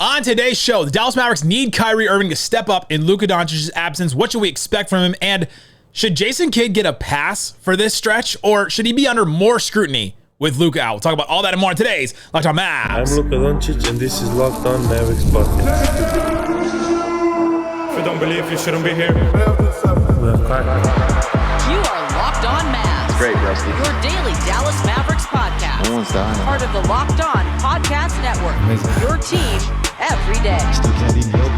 On today's show, the Dallas Mavericks need Kyrie Irving to step up in Luka Doncic's absence. What should we expect from him? And should Jason Kidd get a pass for this stretch, or should he be under more scrutiny with Luka out? We'll talk about all that and more in today's Locked On Mavs. I'm Luka Doncic, and this is Locked On Mavericks podcast. If you don't believe, you shouldn't be here. You are Locked On Mavs. Great, Rusty. Your daily Dallas Mavericks podcast. No one's dying. Part of the Locked On Podcast Network. Amazing. Your team every day. Still can't eat milk.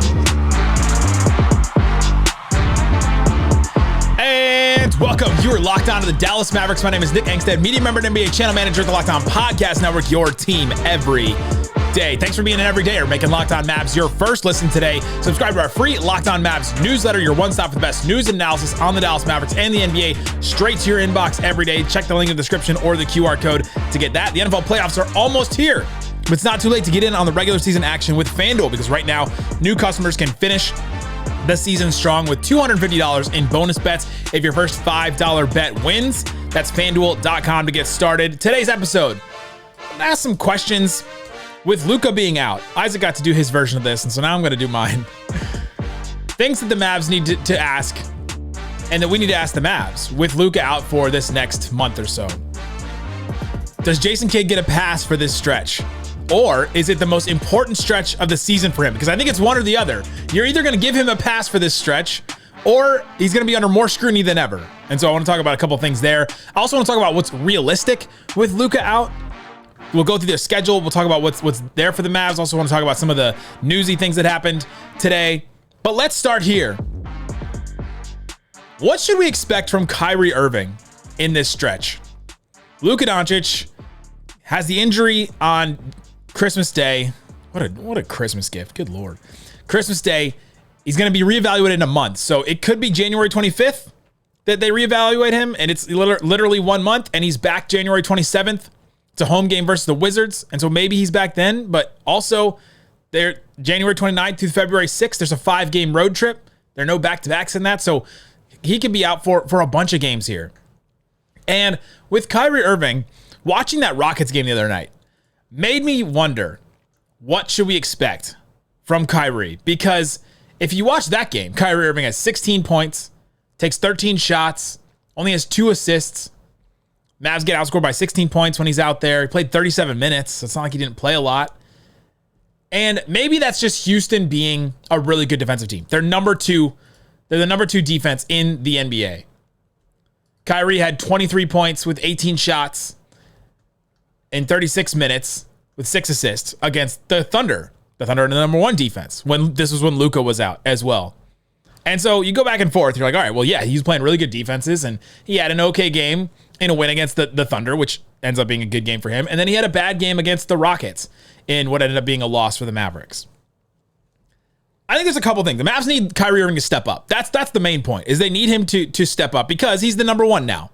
And welcome. You are locked on to the Dallas Mavericks. My name is Nick Angstadt, media member and NBA channel manager at the Locked On Podcast Network, your team every day. Thanks for being an everydayer, making Locked On Mavs your first listen today. Subscribe to our free Locked On Mavs newsletter, your one-stop for the best news and analysis on the Dallas Mavericks and the NBA, straight to your inbox every day. Check the link in the description or the QR code to get that. The NFL playoffs are almost here, but it's not too late to get in on the regular season action with FanDuel, because right now, new customers can finish the season strong with $250 in bonus bets if your first $5 bet wins. That's FanDuel.com to get started. Today's episode, I'm going to ask some questions with Luka being out. Isaac got to do his version of this, and so now I'm going to do mine. Things that the Mavs need to ask, and that we need to ask the Mavs with Luka out for this next month or so. Does Jason Kidd get a pass for this stretch? Or is it the most important stretch of the season for him? Because I think it's one or the other. You're either going to give him a pass for this stretch, or he's going to be under more scrutiny than ever. And so I want to talk about a couple things there. I also want to talk about what's realistic with Luka out. We'll go through their schedule. We'll talk about what's there for the Mavs. Also want to talk about some of the newsy things that happened today. But let's start here. What should we expect from Kyrie Irving in this stretch? Luka Doncic has the injury on Christmas Day. What a Christmas gift. Good Lord. Christmas Day. He's going to be reevaluated in a month. So it could be January 25th that they reevaluate him, and it's literally 1 month, and he's back January 27th. It's a home game versus the Wizards, and so maybe he's back then. But also, they're January 29th through February 6th. There's a 5-game road trip. There are no back-to-backs in that, so he could be out for a bunch of games here. And with Kyrie Irving, watching that Rockets game the other night made me wonder, what should we expect from Kyrie? Because if you watch that game, Kyrie Irving has 16 points, takes 13 shots, only has 2 assists. Mavs get outscored by 16 points when he's out there. He played 37 minutes, so it's not like he didn't play a lot. And maybe that's just Houston being a really good defensive team. They're the number 2 defense in the NBA. Kyrie had 23 points with 18 shots in 36 minutes with 6 assists against the Thunder. The Thunder are the number 1 defense. This was when Luka was out as well. And so you go back and forth. You're like, all right, well, yeah, he's playing really good defenses, and he had an okay game in a win against the Thunder, which ends up being a good game for him. And then he had a bad game against the Rockets in what ended up being a loss for the Mavericks. I think there's a couple things. The Mavs need Kyrie Irving to step up. That's the main point, is they need him to step up because he's the number 1 now.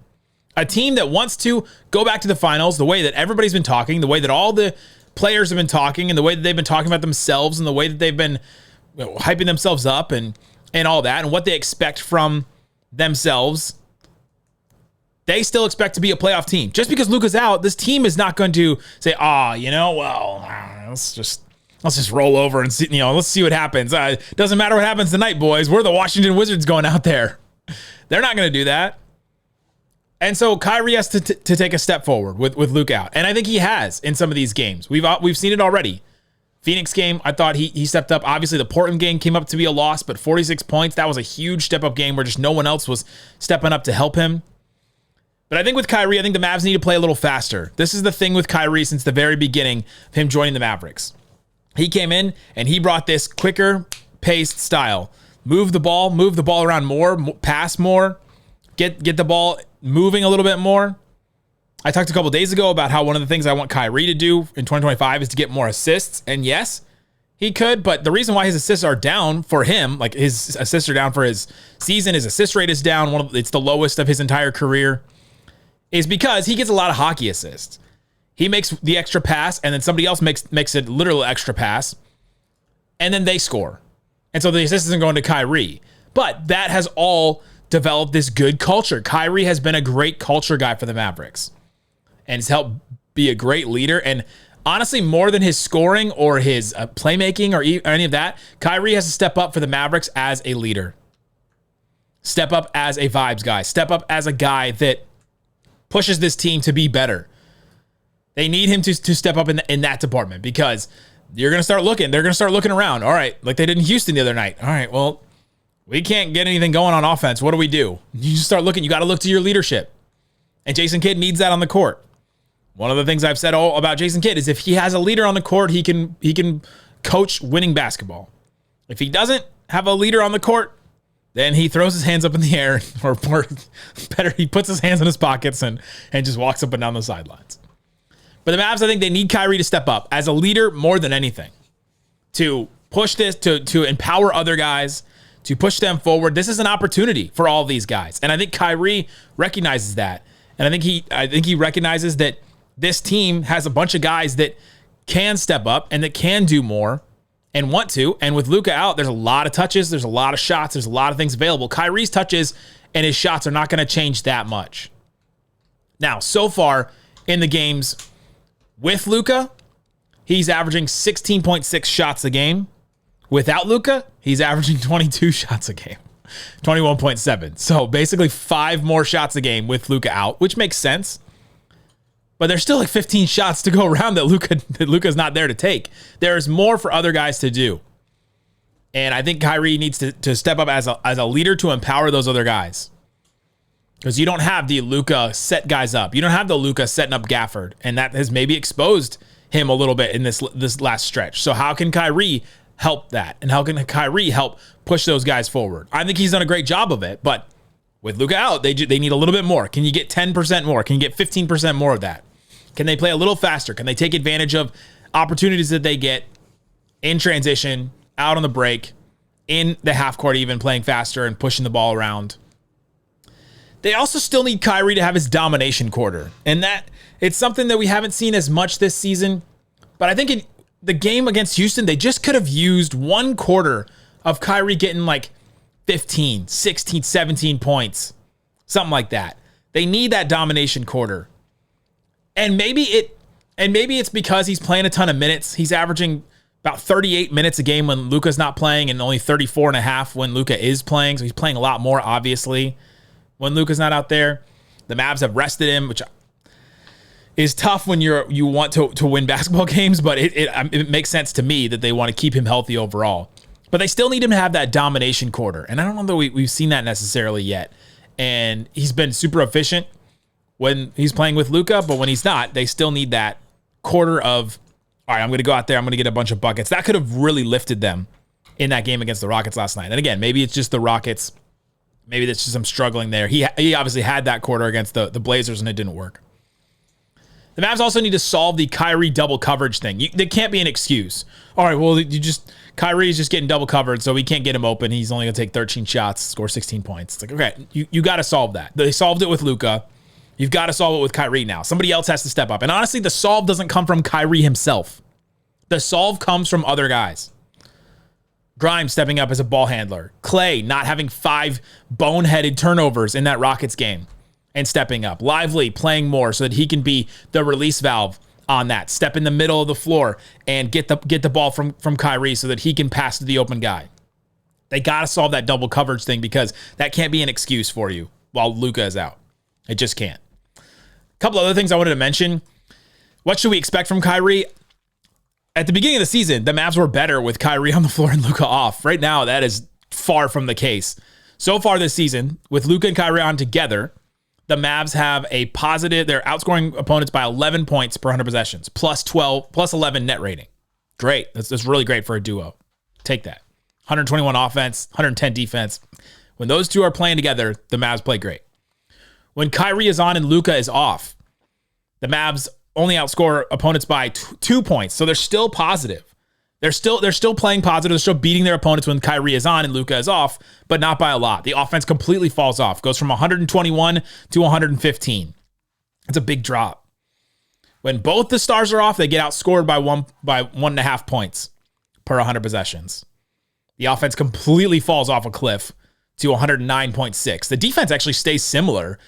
A team that wants to go back to the finals, the way that everybody's been talking, the way that all the players have been talking, and the way that they've been talking about themselves, and the way that they've been hyping themselves up and all that, and what they expect from themselves. They still expect to be a playoff team. Just because Luka's out, this team is not going to say, let's just roll over and see, let's see what happens. Doesn't matter what happens tonight, boys. We're the Washington Wizards going out there. They're not going to do that. And so Kyrie has to take a step forward with Luka out. And I think he has in some of these games. We've seen it already. Phoenix game, I thought he stepped up. Obviously, the Portland game came up to be a loss, but 46 points, that was a huge step-up game where just no one else was stepping up to help him. But I think with Kyrie, I think the Mavs need to play a little faster. This is the thing with Kyrie since the very beginning of him joining the Mavericks. He came in and he brought this quicker paced style. Move the ball around more, pass more, get the ball moving a little bit more. I talked a couple days ago about how one of the things I want Kyrie to do in 2025 is to get more assists. And yes, he could, but the reason why his assists are down for him, like his assists are down for his season, his assist rate is down. It's the lowest of his entire career, is because he gets a lot of hockey assists. He makes the extra pass, and then somebody else makes a literal extra pass, and then they score. And so the assist isn't going to Kyrie. But that has all developed this good culture. Kyrie has been a great culture guy for the Mavericks and has helped be a great leader. And honestly, more than his scoring or his playmaking or any of that, Kyrie has to step up for the Mavericks as a leader. Step up as a vibes guy. Step up as a guy that pushes this team to be better. They need him to step up in that department because you're going to start looking. They're going to start looking around. All right, like they did in Houston the other night. All right, well, we can't get anything going on offense. What do we do? You just start looking. You got to look to your leadership. And Jason Kidd needs that on the court. One of the things I've said about Jason Kidd is if he has a leader on the court, he can coach winning basketball. If he doesn't have a leader on the court, then he throws his hands up in the air, or better, he puts his hands in his pockets and just walks up and down the sidelines. But the Mavs, I think they need Kyrie to step up as a leader more than anything, to push this, to empower other guys, to push them forward. This is an opportunity for all these guys. And I think Kyrie recognizes that. And I think he recognizes that this team has a bunch of guys that can step up and that can do more and want to. And with Luka out, there's a lot of touches, there's a lot of shots, there's a lot of things available. Kyrie's touches and his shots are not going to change that much. Now, so far in the games with Luka, he's averaging 16.6 shots a game. Without Luka, he's averaging 22 shots a game, 21.7. So basically 5 more shots a game with Luka out, which makes sense. But there's still like 15 shots to go around that Luka's not there to take. There's more for other guys to do. And I think Kyrie needs to step up as a leader to empower those other guys. Because you don't have the Luka set guys up. You don't have the Luka setting up Gafford. And that has maybe exposed him a little bit in this last stretch. So how can Kyrie help that? And how can Kyrie help push those guys forward? I think he's done a great job of it. But with Luka out, they need a little bit more. Can you get 10% more? Can you get 15% more of that? Can they play a little faster? Can they take advantage of opportunities that they get in transition, out on the break, in the half court even, playing faster and pushing the ball around? They also still need Kyrie to have his domination quarter. And that it's something that we haven't seen as much this season. But I think in the game against Houston, they just could have used one quarter of Kyrie getting like 15, 16, 17 points, something like that. They need that domination quarter. And maybe it's because he's playing a ton of minutes. He's averaging about 38 minutes a game when Luka's not playing and only 34 and a half when Luka is playing. So he's playing a lot more, obviously, when Luka's not out there. The Mavs have rested him, which is tough when you want to win basketball games, but it makes sense to me that they want to keep him healthy overall. But they still need him to have that domination quarter. And I don't know that we've seen that necessarily yet. And he's been super efficient when he's playing with Luka, but when he's not, they still need that quarter of, all right, I'm going to go out there, I'm going to get a bunch of buckets. That could have really lifted them in that game against the Rockets last night. And again, maybe it's just the Rockets. Maybe that's just some struggling there. He obviously had that quarter against the Blazers, and it didn't work. The Mavs also need to solve the Kyrie double coverage thing. There can't be an excuse. All right, well, Kyrie's just getting double covered, so we can't get him open. He's only going to take 13 shots, score 16 points. It's like, okay, you got to solve that. They solved it with Luka. You've got to solve it with Kyrie now. Somebody else has to step up. And honestly, the solve doesn't come from Kyrie himself. The solve comes from other guys. Grimes stepping up as a ball handler. Clay not having 5 boneheaded turnovers in that Rockets game and stepping up. Lively playing more so that he can be the release valve on that. Step in the middle of the floor and get the ball from Kyrie so that he can pass to the open guy. They got to solve that double coverage thing because that can't be an excuse for you while Luka is out. It just can't. A couple other things I wanted to mention. What should we expect from Kyrie? At the beginning of the season, the Mavs were better with Kyrie on the floor and Luka off. Right now, that is far from the case. So far this season, with Luka and Kyrie on together, the Mavs have a positive, they're outscoring opponents by 11 points per 100 possessions, plus 11 net rating. Great. That's really great for a duo. Take that. 121 offense, 110 defense. When those two are playing together, the Mavs play great. When Kyrie is on and Luka is off, the Mavs only outscore opponents by 2 points. So they're still positive. They're still playing positive. They're still beating their opponents when Kyrie is on and Luka is off, but not by a lot. The offense completely falls off. Goes from 121 to 115. It's a big drop. When both the stars are off, they get outscored by 1.5 points per 100 possessions. The offense completely falls off a cliff to 109.6. The defense actually stays similar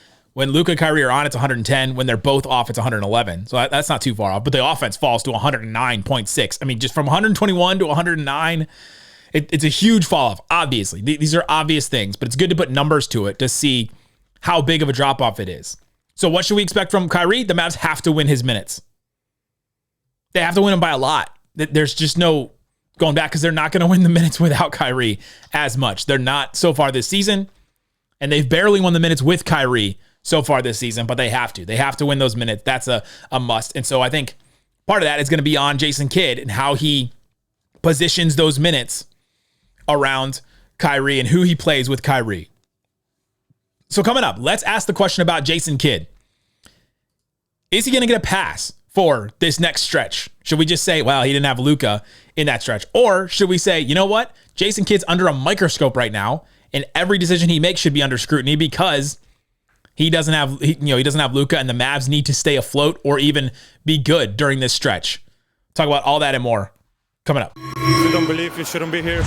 When Luka and Kyrie are on, it's 110. When they're both off, it's 111. So that's not too far off. But the offense falls to 109.6. I mean, just from 121 to 109, it's a huge fall off, obviously. These are obvious things, but it's good to put numbers to it to see how big of a drop off it is. So what should we expect from Kyrie? The Mavs have to win his minutes. They have to win them by a lot. There's just no going back because they're not going to win the minutes without Kyrie as much. They're not so far this season, and they've barely won the minutes with Kyrie so far this season, but they have to. They have to win those minutes. That's a must. And so I think part of that is going to be on Jason Kidd and how he positions those minutes around Kyrie and who he plays with Kyrie. So coming up, let's ask the question about Jason Kidd. Is he going to get a pass for this next stretch? Should we just say, well, he didn't have Luka in that stretch? Or should we say, you know what? Jason Kidd's under a microscope right now, and every decision he makes should be under scrutiny because he doesn't have Luka, and the Mavs need to stay afloat or even be good during this stretch. Talk about all that and more coming up. If you don't believe, you shouldn't be here.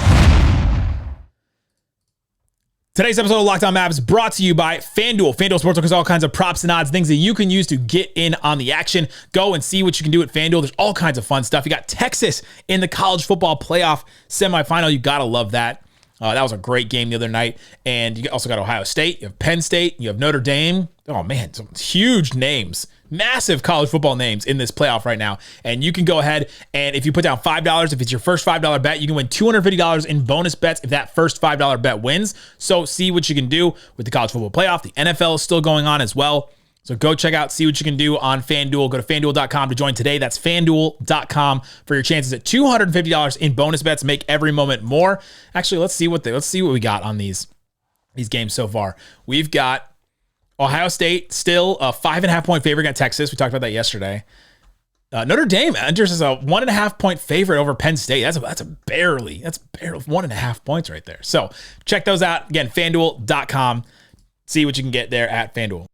Today's episode of Locked On Mavs brought to you by FanDuel. FanDuel Sportsbook has all kinds of props and odds, things that you can use to get in on the action. Go and see what you can do at FanDuel. There's all kinds of fun stuff. You got Texas in the college football playoff semifinal. You got to love that. That was a great game the other night. And you also got Ohio State. You have Penn State. You have Notre Dame. Oh, man, some huge names. Massive college football names in this playoff right now. And you can go ahead and if you put down $5, if it's your first $5 bet, you can win $250 in bonus bets if that first $5 bet wins. So see what you can do with the college football playoff. The NFL is still going on as well. So go check out, see what you can do on FanDuel. Go to FanDuel.com to join today. That's FanDuel.com for your chances at $250 in bonus bets. Make every moment more. Actually, let's see what we got on these games so far. We've got Ohio State still a 5.5 point favorite against Texas. We talked about that yesterday. Notre Dame enters as a 1.5 point favorite over Penn State. That's barely 1.5 points right there. So check those out. Again, FanDuel.com. See what you can get there at FanDuel.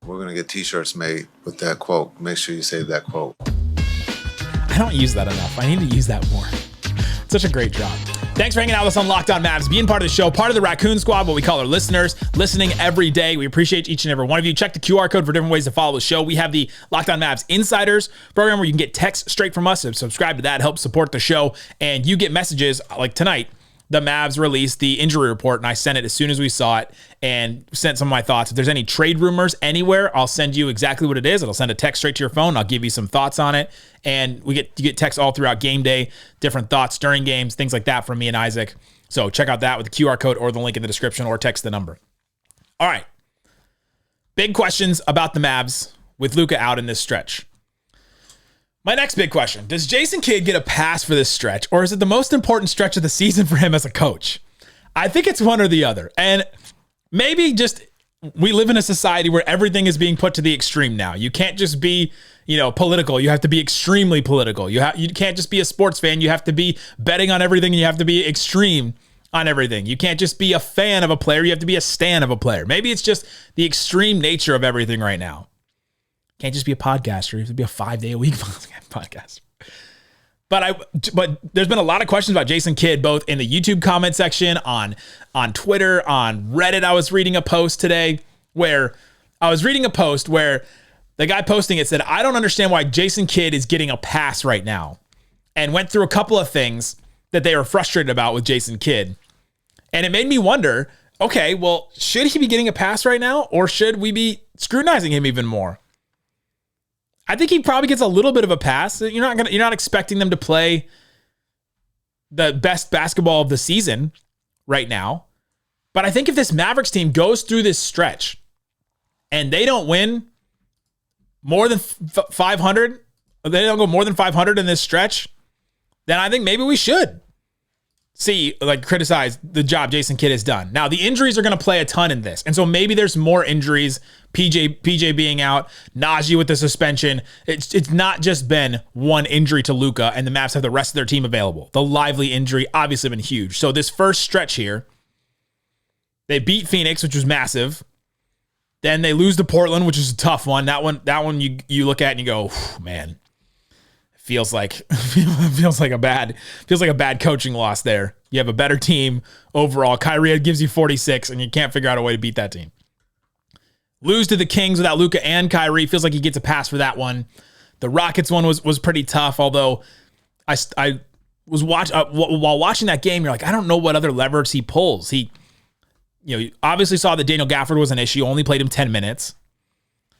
We're going to get t-shirts made with that quote. Make sure you save that quote. I don't use that enough. I need to use that more. It's such a great job. Thanks for hanging out with us on Locked On Mavs, being part of the show, part of the Raccoon Squad, what we call our listeners, listening every day. We appreciate each and every one of you. Check the QR code for different ways to follow the show. We have the Locked On Mavs Insiders program where you can get texts straight from us. So subscribe to that, help support the show, and you get messages like tonight. The Mavs released the injury report, and I sent it as soon as we saw it and sent some of my thoughts. If there's any trade rumors anywhere, I'll send you exactly what it is. It'll send a text straight to your phone. I'll give you some thoughts on it. And you get texts all throughout game day, different thoughts during games, things like that from me and Isaac. So check out that with the QR code or the link in the description or text the number. All right. Big questions about the Mavs with Luka out in this stretch. My next big question, does Jason Kidd get a pass for this stretch, or is it the most important stretch of the season for him as a coach? I think it's one or the other. And maybe just we live in a society where everything is being put to the extreme now. You can't just be, political. You have to be extremely political. You can't just be a sports fan. You have to be betting on everything, and you have to be extreme on everything. You can't just be a fan of a player. You have to be a stan of a player. Maybe it's just the extreme nature of everything right now. Can't just be a podcaster. You have to be a 5-day-a-week podcaster. But there's been a lot of questions about Jason Kidd, both in the YouTube comment section, on Twitter, on Reddit. I was reading a post today where the guy posting it said, I don't understand why Jason Kidd is getting a pass right now, and went through a couple of things that they were frustrated about with Jason Kidd. And it made me wonder, okay, well, should he be getting a pass right now, or should we be scrutinizing him even more? I think he probably gets a little bit of a pass. You're not expecting them to play the best basketball of the season right now. But I think if this Mavericks team goes through this stretch and they don't win more than 500, they don't go more than 500 in this stretch, then I think maybe we should criticize the job Jason Kidd has done. Now, the injuries are going to play a ton in this. And so maybe there's more injuries, PJ being out, Najee with the suspension. It's not just been one injury to Luka, and the Mavs have the rest of their team available. The Lively injury obviously been huge. So this first stretch here, they beat Phoenix, which was massive. Then they lose to Portland, which is a tough one. That one you look at and you go, man, feels like a bad coaching loss there. You have a better team overall. Kyrie gives you 46, and you can't figure out a way to beat that team. lose to the Kings without Luka and Kyrie. Feels like he gets a pass for that one. The Rockets one was pretty tough, although I was while watching that game, you're like, I don't know what other levers he pulls. He, you obviously saw that Daniel Gafford was an issue, only played him 10 minutes.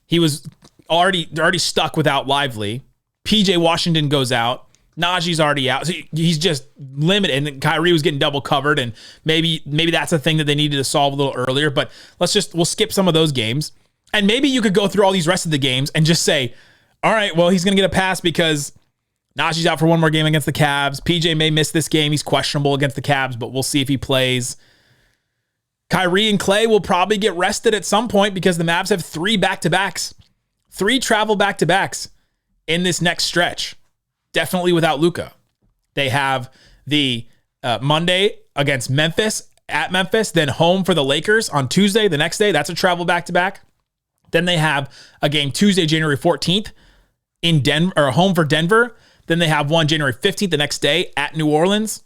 He was already stuck without Lively. PJ Washington goes out. Najee's already out. So he's just limited. And Kyrie was getting double covered. And maybe that's a thing that they needed to solve a little earlier. But we'll skip some of those games. And maybe you could go through all these rest of the games and just say, all right, well, he's going to get a pass because Najee's out for one more game against the Cavs. PJ may miss this game. He's questionable against the Cavs, but we'll see if he plays. Kyrie and Klay will probably get rested at some point because the Mavs have 3 back-to-backs. 3 travel back-to-backs in this next stretch. Definitely without Luka. They have the Monday against Memphis, at Memphis, then home for the Lakers on Tuesday, the next day. That's a travel back-to-back. Then they have a game Tuesday, January 14th in Denver, or home for Denver. Then they have one January 15th, the next day at New Orleans.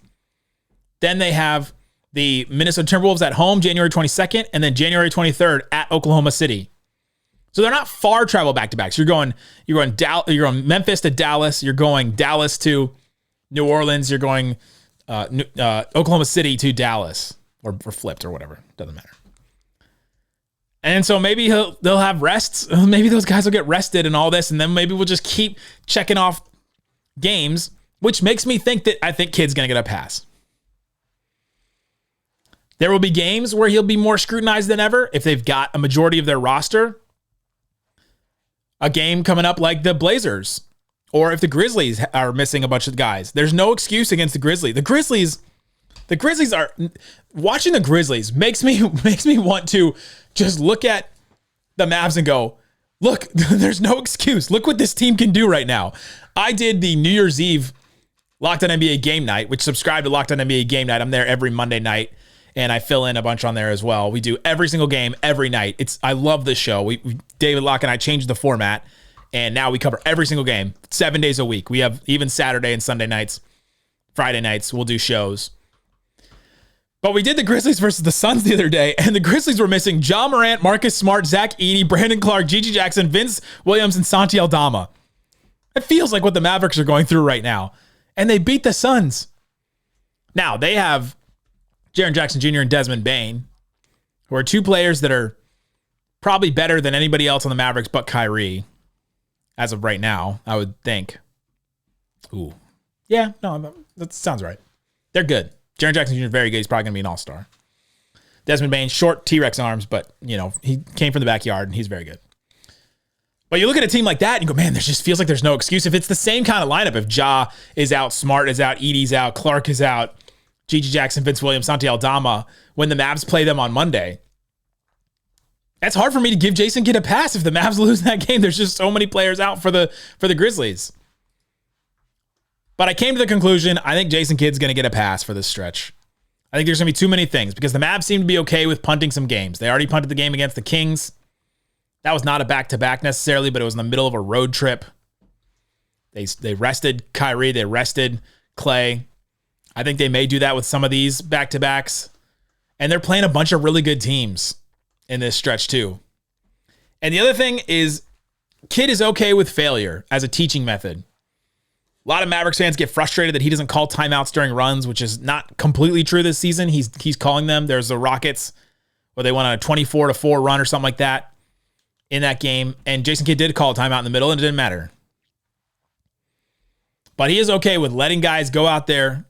Then they have the Minnesota Timberwolves at home January 22nd, and then January 23rd at Oklahoma City. So they're not far travel back-to-backs. You're going Memphis to Dallas. You're going Dallas to New Orleans. You're going Oklahoma City to Dallas, or flipped or whatever. Doesn't matter. And so maybe they'll have rests. Maybe those guys will get rested and all this, and then maybe we'll just keep checking off games, which makes me think that I think Kid's going to get a pass. There will be games where he'll be more scrutinized than ever if they've got a majority of their roster. A game coming up like the Blazers, or if the Grizzlies are missing a bunch of guys. There's no excuse against the Grizzlies. The Grizzlies are watching the Grizzlies makes me want to just look at the Mavs and go, look, there's no excuse. Look what this team can do right now. I did the New Year's Eve Locked On NBA game night, which subscribe to Locked On NBA game night. I'm there every Monday night. And I fill in a bunch on there as well. We do every single game every night. I love this show. David Locke and I changed the format, and now we cover every single game 7 days a week. We have even Saturday and Sunday nights, Friday nights. We'll do shows. But we did the Grizzlies versus the Suns the other day, and the Grizzlies were missing Ja Morant, Marcus Smart, Zach Edey, Brandon Clark, Gigi Jackson, Vince Williams, and Santi Aldama. It feels like what the Mavericks are going through right now. And they beat the Suns. Now, they have Jaren Jackson Jr. and Desmond Bane, who are 2 players that are probably better than anybody else on the Mavericks but Kyrie, as of right now, I would think. Ooh. Yeah, no, that sounds right. They're good. Jaren Jackson Jr. is very good. He's probably going to be an all-star. Desmond Bane, short T-Rex arms, but, he came from the backyard, and he's very good. But you look at a team like that, and you go, man, there just feels like there's no excuse. If it's the same kind of lineup, if Ja is out, Smart is out, Edey's out, Clark is out, Gigi Jackson, Vince Williams, Santi Aldama, when the Mavs play them on Monday. It's hard for me to give Jason Kidd a pass if the Mavs lose that game. There's just so many players out for the Grizzlies. But I came to the conclusion, I think Jason Kidd's going to get a pass for this stretch. I think there's going to be too many things because the Mavs seem to be okay with punting some games. They already punted the game against the Kings. That was not a back-to-back necessarily, but it was in the middle of a road trip. They rested Kyrie. They rested Klay. I think they may do that with some of these back-to-backs. And they're playing a bunch of really good teams in this stretch too. And the other thing is, Kidd is okay with failure as a teaching method. A lot of Mavericks fans get frustrated that he doesn't call timeouts during runs, which is not completely true this season. He's calling them. There's the Rockets where they went on a 24-4 run or something like that in that game. And Jason Kidd did call a timeout in the middle, and it didn't matter. But he is okay with letting guys go out there,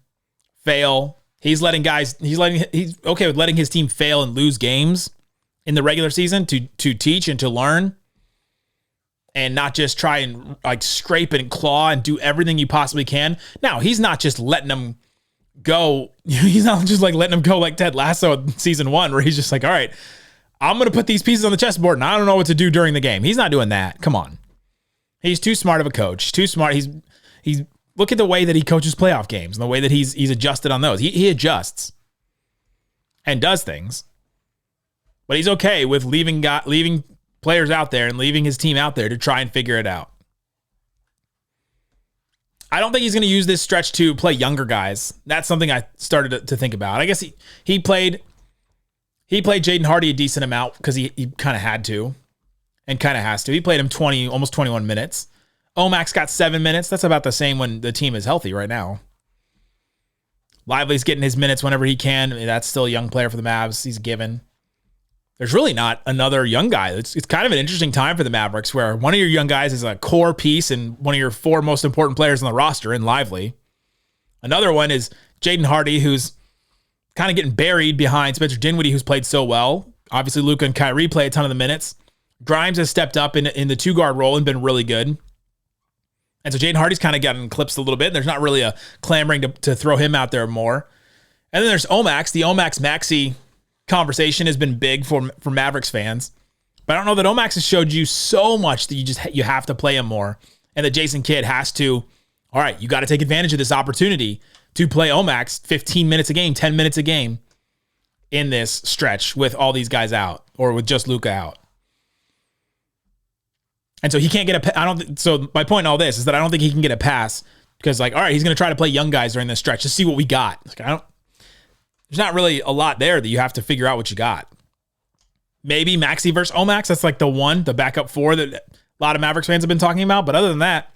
fail. He's okay with letting his team fail and lose games in the regular season to teach and to learn, and not just try and scrape and claw and do everything you possibly can. Now, he's not just letting them go. He's not just letting them go like Ted Lasso in season 1, where he's just like, all right, I'm going to put these pieces on the chessboard and I don't know what to do during the game. He's not doing that. Come on. He's too smart of a coach. Too smart. He's look at the way that he coaches playoff games and the way that he's adjusted on those. He adjusts and does things, but he's okay with leaving players out there and leaving his team out there to try and figure it out. I don't think he's going to use this stretch to play younger guys. That's something I started to think about. I guess he played Jaden Hardy a decent amount because he kind of had to. and kind of has to. He played him almost 21 minutes. Omax got 7 minutes. That's about the same when the team is healthy right now. Lively's getting his minutes whenever he can. I mean, that's still a young player for the Mavs. He's given. There's really not another young guy. It's kind of an interesting time for the Mavericks where one of your young guys is a core piece and one of your 4 most important players on the roster in Lively. Another one is Jaden Hardy, who's kind of getting buried behind Spencer Dinwiddie, who's played so well. Obviously, Luka and Kyrie play a ton of the minutes. Grimes has stepped up in the 2-guard role and been really good. And so Jaden Hardy's kind of gotten clipped a little bit. There's not really a clamoring to throw him out there more. And then there's Omax. The Omax Maxey conversation has been big for Mavericks fans. But I don't know that Omax has showed you so much that you have to play him more. And that Jason Kidd has to, all right, you got to take advantage of this opportunity to play Omax 15 minutes a game, 10 minutes a game in this stretch with all these guys out or with just Luka out. And so he can't get so my point in all this is that I don't think he can get a pass because all right, he's going to try to play young guys during this stretch to see what we got. There's not really a lot there that you have to figure out what you got. Maybe Maxey versus Omax. That's the backup 4 that a lot of Mavericks fans have been talking about. But other than that,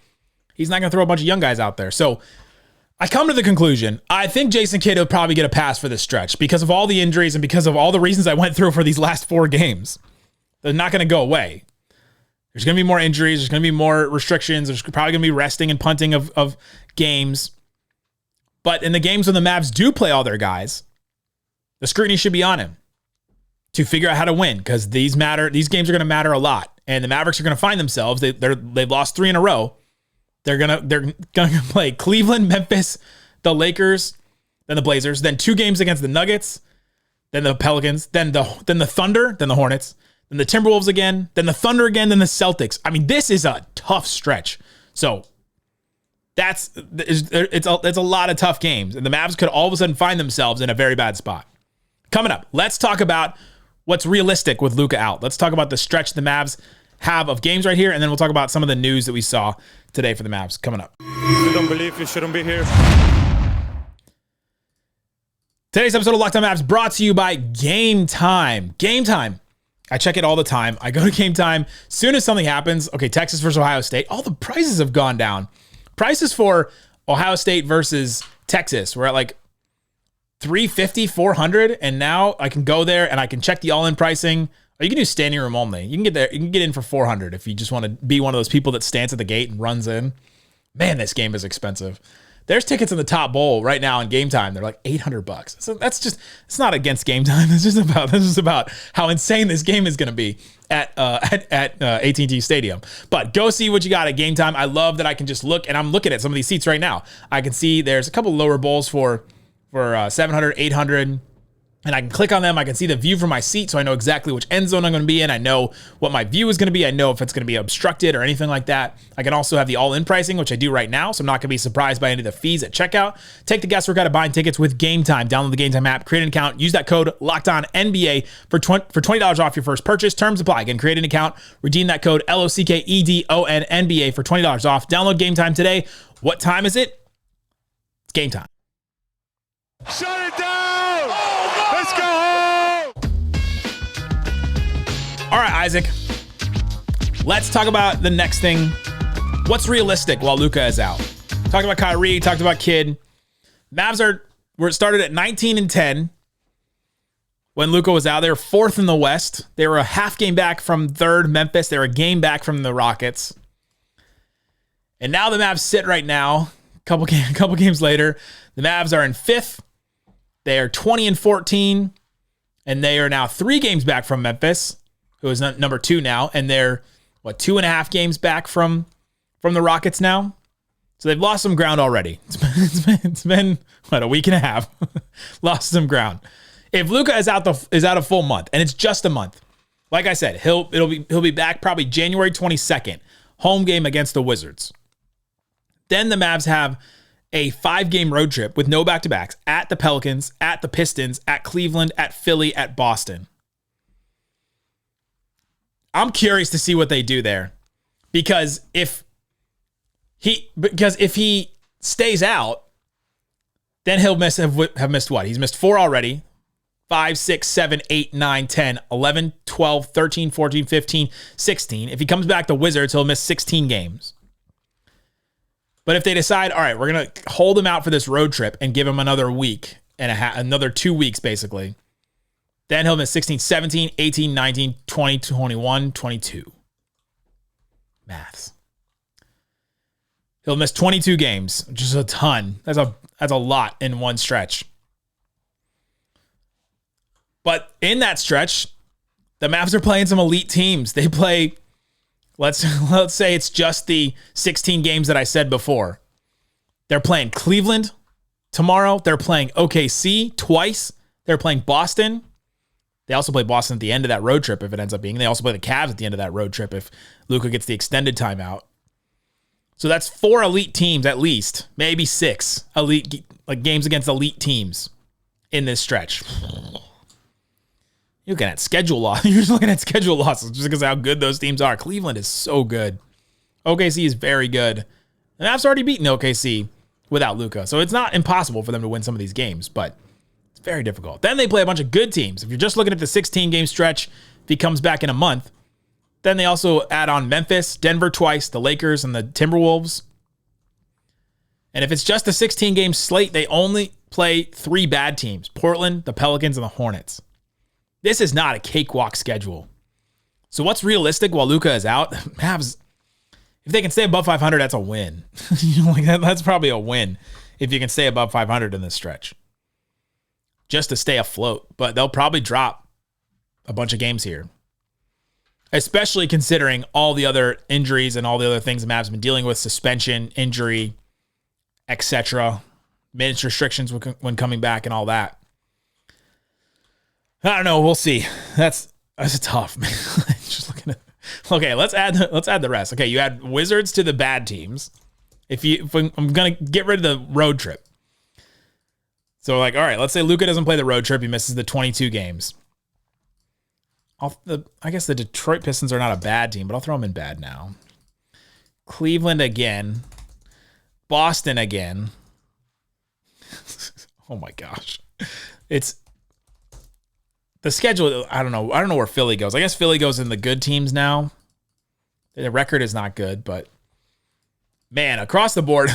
he's not going to throw a bunch of young guys out there. So I come to the conclusion, I think Jason Kidd will probably get a pass for this stretch because of all the injuries and because of all the reasons I went through for these last 4 games. They're not going to go away. There's going to be more injuries. There's going to be more restrictions. There's probably going to be resting and punting of games. But in the games when the Mavs do play all their guys, the scrutiny should be on him to figure out how to win because these games are going to matter a lot. And the Mavericks are going to find themselves. They've lost 3 in a row. They're gonna play Cleveland, Memphis, the Lakers, then the Blazers, then 2 games against the Nuggets, then the Pelicans, then the Thunder, then the Hornets, then the Timberwolves again, then the Thunder again, then the Celtics. I mean, this is a tough stretch. So it's a lot of tough games, and the Mavs could all of a sudden find themselves in a very bad spot. Coming up, let's talk about what's realistic with Luka out. Let's talk about the stretch the Mavs have of games right here, and then we'll talk about some of the news that we saw today for the Mavs coming up. If you don't believe, you shouldn't be here. Today's episode of Locked On Mavs brought to you by Game Time. Game Time. I check it all the time. I go to Game Time. Soon as something happens, okay, Texas versus Ohio State, all the prices have gone down. Prices for Ohio State versus Texas were at $350, $400, and now I can go there and I can check the all-in pricing. Or you can do standing room only. You can get there. You can get in for $400 if you just want to be one of those people that stands at the gate and runs in. Man, this game is expensive. There's tickets in the top bowl right now in Game Time. They're like $800. So it's not against Game Time. This is about how insane this game is going to be at AT&T Stadium. But go see what you got at Game Time. I love that I can just look, and I'm looking at some of these seats right now. I can see there's a couple lower bowls for 700, 800. And I can click on them. I can see the view from my seat, so I know exactly which end zone I'm going to be in. I know what my view is going to be. I know if it's going to be obstructed or anything like that. I can also have the all-in pricing, which I do right now, so I'm not going to be surprised by any of the fees at checkout. Take the guesswork out of buying tickets with Game Time. Download the Game Time app, create an account, use that code LOCKEDONNBA for $20 off your first purchase. Terms apply. Again, create an account, redeem that code LOCKEDONNBA for $20 off. Download Game Time today. What time is it? It's game time. Shut it down! Let's go home! All right, Isaac. Let's talk about the next thing. What's realistic while Luka is out? Talked about Kyrie, talked about Kidd. Mavs were started at 19-10 when Luka was out. They were 4th in the West. They were a half game back from 3rd, Memphis. They were a game back from the Rockets. And now the Mavs sit right now, couple games later. The Mavs are in 5th. They are 20-14, and they are now 3 games back from Memphis, who is number 2 now, and they're 2.5 games back from the Rockets now. So they've lost some ground already. It's been a week and a half. Lost some ground. If Luka is out a full month, and it's just a month, like I said, he'll be back probably January 22nd, home game against the Wizards. Then the Mavs have a 5-game road trip with no back-to-backs at the Pelicans, at the Pistons, at Cleveland, at Philly, at Boston. I'm curious to see what they do there because if he stays out, then he'll have missed what? He's missed 4 already 5, 6, 7, 8, 9, 10, 11, 12, 13, 14, 15, 16. If he comes back to Wizards, he'll miss 16 games. But if they decide, all right, we're going to hold him out for this road trip and give him another week and another 2 weeks, basically, then he'll miss 16, 17, 18, 19, 20, 21, 22. Maths. He'll miss 22 games, which is a ton. That's a lot in one stretch. But in that stretch, the Mavs are playing some elite teams. They play, let's say it's just the 16 games that I said before. They're playing Cleveland tomorrow. They're playing OKC twice. They're playing Boston. They also play Boston at the end of that road trip if it ends up being. They also play the Cavs at the end of that road trip if Luka gets the extended timeout. So that's 4 elite teams at least, maybe 6 elite games against elite teams in this stretch. You're looking at schedule loss. You're just looking at schedule losses just because of how good those teams are. Cleveland is so good. OKC is very good. The Mavs already beaten OKC without Luka, so it's not impossible for them to win some of these games, but it's very difficult. Then they play a bunch of good teams. If you're just looking at the 16-game stretch, if he comes back in a month, then they also add on Memphis, Denver twice, the Lakers, and the Timberwolves. And if it's just a 16-game slate, they only play 3 bad teams: Portland, the Pelicans, and the Hornets. This is not a cakewalk schedule. So what's realistic while Luka is out? Mavs, if they can stay above 500, that's a win. That's probably a win if you can stay above 500 in this stretch. Just to stay afloat. But they'll probably drop a bunch of games here. Especially considering all the other injuries and all the other things the Mavs have been dealing with: suspension, injury, etc. Minutes restrictions when coming back and all that. I don't know. We'll see. That's tough, man. Just looking at. Okay, let's add the rest. Okay, you add Wizards to the bad teams. I'm gonna get rid of the road trip. So all right, let's say Luka doesn't play the road trip. He misses the 22 games. I guess the Detroit Pistons are not a bad team, but I'll throw them in bad now. Cleveland again. Boston again. Oh my gosh. It's the schedule. I don't know where Philly goes. I guess Philly goes in the good teams now. The record is not good, but man, across the board,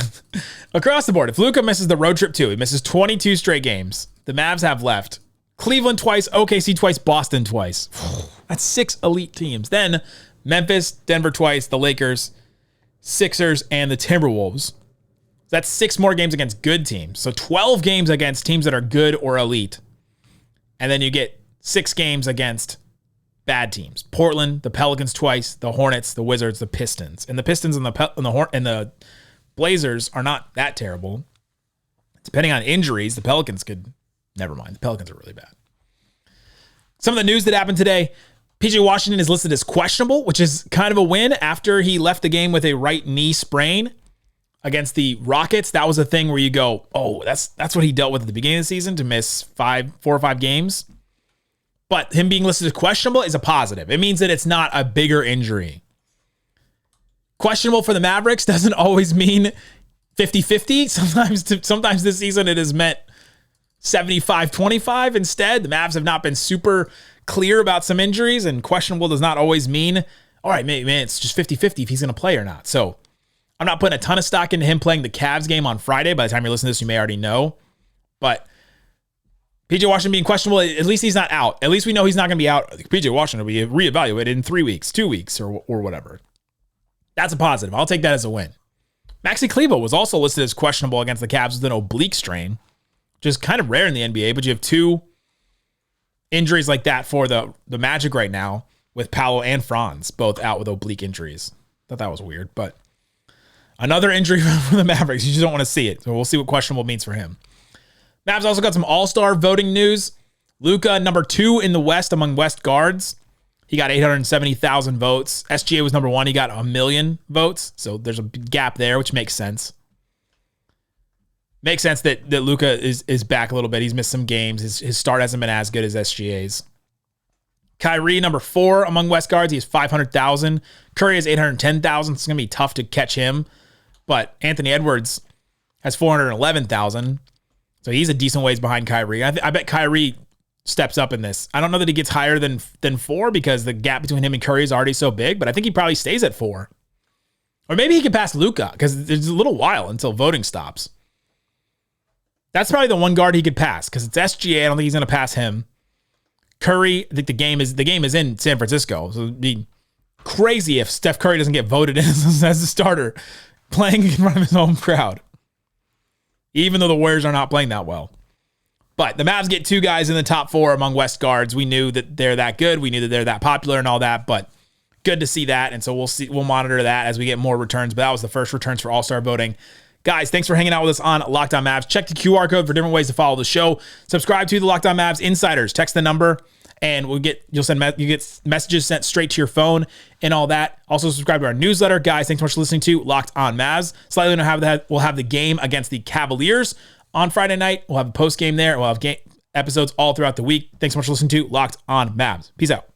if Luka misses the road trip too, he misses 22 straight games. The Mavs have left Cleveland twice, OKC twice, Boston twice. That's 6 elite teams. Then Memphis, Denver twice, the Lakers, Sixers, and the Timberwolves. That's 6 more games against good teams. So 12 games against teams that are good or elite. And then you get 6 games against bad teams: Portland, the Pelicans twice, the Hornets, the Wizards, the Pistons. And the Pistons and the Blazers are not that terrible. Depending on injuries, the Pelicans could... Never mind. The Pelicans are really bad. Some of the news that happened today: PJ Washington is listed as questionable, which is kind of a win after he left the game with a right knee sprain against the Rockets. That was a thing where you go, oh, that's what he dealt with at the beginning of the season, to miss 4 or 5 games. But him being listed as questionable is a positive. It means that it's not a bigger injury. Questionable for the Mavericks doesn't always mean 50-50. Sometimes this season it has meant 75-25 instead. The Mavs have not been super clear about some injuries, and questionable does not always mean, all right, man, it's just 50-50 if he's going to play or not. So I'm not putting a ton of stock into him playing the Cavs game on Friday. By the time you're listening to this, you may already know. But PJ Washington being questionable, at least he's not out. At least we know he's not going to be out. PJ Washington will be reevaluated in 3 weeks, 2 weeks, or whatever. That's a positive. I'll take that as a win. Maxi Kleber was also listed as questionable against the Cavs with an oblique strain, which is kind of rare in the NBA, but you have 2 injuries like that for the Magic right now, with Paolo and Franz both out with oblique injuries. Thought that was weird, but another injury for the Mavericks. You just don't want to see it. So we'll see what questionable means for him. Mavs also got some all-star voting news. Luka, number 2 in the West among West guards. He got 870,000 votes. SGA was number 1. He got 1 million votes. So there's a gap there, which makes sense. Makes sense that Luka is back a little bit. He's missed some games. His start hasn't been as good as SGA's. Kyrie, number 4 among West guards. He has 500,000. Curry has 810,000. It's going to be tough to catch him. But Anthony Edwards has 411,000. So he's a decent ways behind Kyrie. I bet Kyrie steps up in this. I don't know that he gets higher than 4 because the gap between him and Curry is already so big, but I think he probably stays at 4. Or maybe he could pass Luka because there's a little while until voting stops. That's probably the one guard he could pass because it's SGA. I don't think he's going to pass him. Curry, I think the game is in San Francisco. So it'd be crazy if Steph Curry doesn't get voted in as a starter playing in front of his home crowd. Even though the Warriors are not playing that well. But the Mavs get 2 guys in the top 4 among West guards. We knew that they're that good. We knew that they're that popular and all that, but good to see that. And so we'll monitor that as we get more returns. But that was the first returns for All-Star voting. Guys, thanks for hanging out with us on Locked On Mavs. Check the QR code for different ways to follow the show. Subscribe to the Locked On Mavs Insiders. Text the number and you get messages sent straight to your phone and all that. Also subscribe to our newsletter. Guys, thanks so much for listening to Locked On Mavs. Slightly we'll have the game against the Cavaliers on Friday night. We'll have a post game there. We'll have episodes all throughout the week. Thanks so much for listening to Locked On Mavs. Peace out.